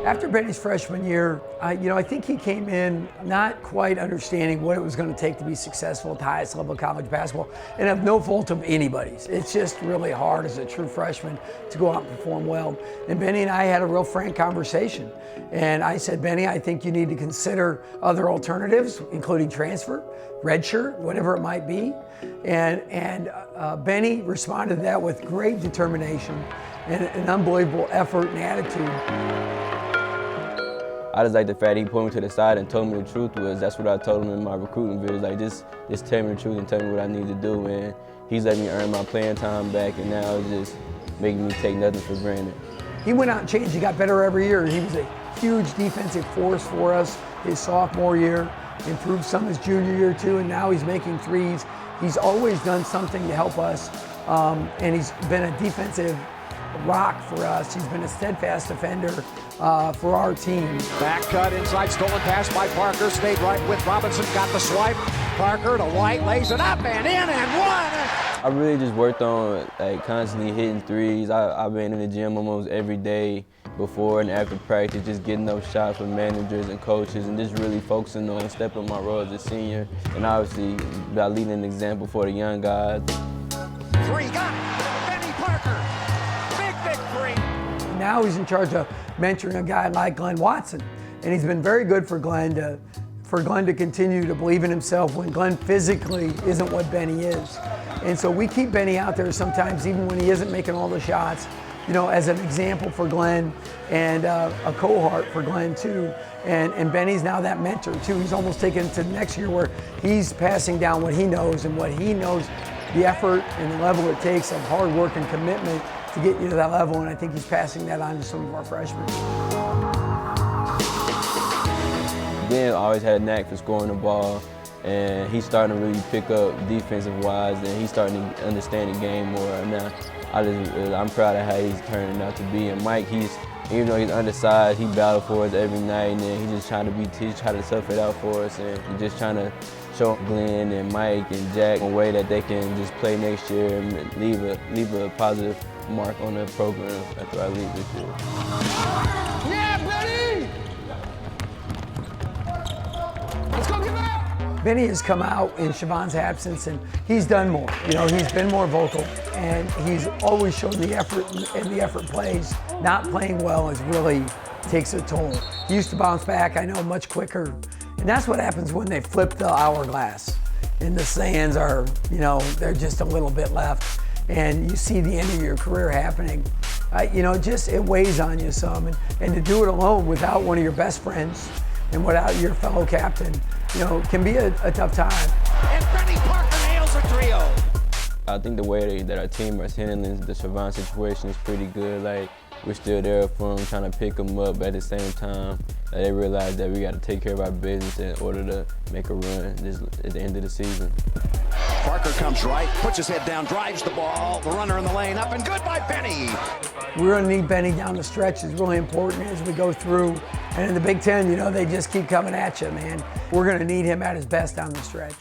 After Benny's freshman year, I think he came in not quite understanding what it was going to take to be successful at the highest level of college basketball, and of no fault of anybody's. It's just really hard as a true freshman to go out and perform well. And Benny and I had a real frank conversation. And I said, Benny, I think you need to consider other alternatives, including transfer, redshirt, whatever it might be. And Benny responded to that with great determination and an unbelievable effort and attitude. I just like the fact he pulled me to the side and told me the truth was. That's what I told him in my recruiting videos. Like, just tell me the truth and tell me what I need to do, man. He's let me earn my playing time back, and now it's just making me take nothing for granted. He went out and changed. He got better every year. He was a huge defensive force for us his sophomore year, improved some his junior year too, and now he's making threes. He's always done something to help us, and he's been a defensive rock for us. He's been a steadfast defender for our team. Back cut inside, stolen pass by Parker, stayed right with Robinson, got the swipe. Parker to White, lays it up and in and one. I really just worked on constantly hitting threes. I've been in the gym almost every day before and after practice, just getting those shots with managers and coaches and just really focusing on stepping up my role as a senior. And obviously, by leading an example for the young guys. Three, got it. Benny Parker. Big three. Now he's in charge of mentoring a guy like Glenn Watson. And he's been very good for Glenn to continue to believe in himself when Glenn physically isn't what Benny is. And so we keep Benny out there sometimes even when he isn't making all the shots, as an example for Glenn and a cohort for Glenn too. And Benny's now that mentor too. He's almost taken it to the next year where he's passing down what he knows and what he knows, the effort and the level it takes of hard work and commitment to get you to that level. And I think he's passing that on to some of our freshmen. Ben always had a knack for scoring the ball, and he's starting to really pick up defensive-wise, and he's starting to understand the game more now. I'm proud of how he's turning out to be. And Mike, even though he's undersized, he battled for us every night, and then he's trying to tough it out for us, and he's just trying to show Glenn and Mike and Jack a way that they can just play next year and leave a positive mark on the program after I leave this year. Yeah, Benny! Let's go get that! Benny has come out in Siobhan's absence, and he's done more. He's been more vocal, and he's always shown the effort, and the effort plays. Not playing well really takes a toll. He used to bounce back, I know, much quicker. And that's what happens when they flip the hourglass. And the sands are, they're just a little bit left. And you see the end of your career happening. It weighs on you some. And to do it alone without one of your best friends and without your fellow captain, can be a tough time. And Benny Parker nails a trio. I think the way that our team is handling the Siobhan situation is pretty good. Like, we're still there for them, trying to pick them up at the same time. They realize that we got to take care of our business in order to make a run just at the end of the season. Parker comes right, puts his head down, drives the ball. The runner in the lane, up and good by Benny. We're going to need Benny down the stretch. It's really important as we go through. And in the Big Ten, they just keep coming at you, man. We're going to need him at his best down the stretch.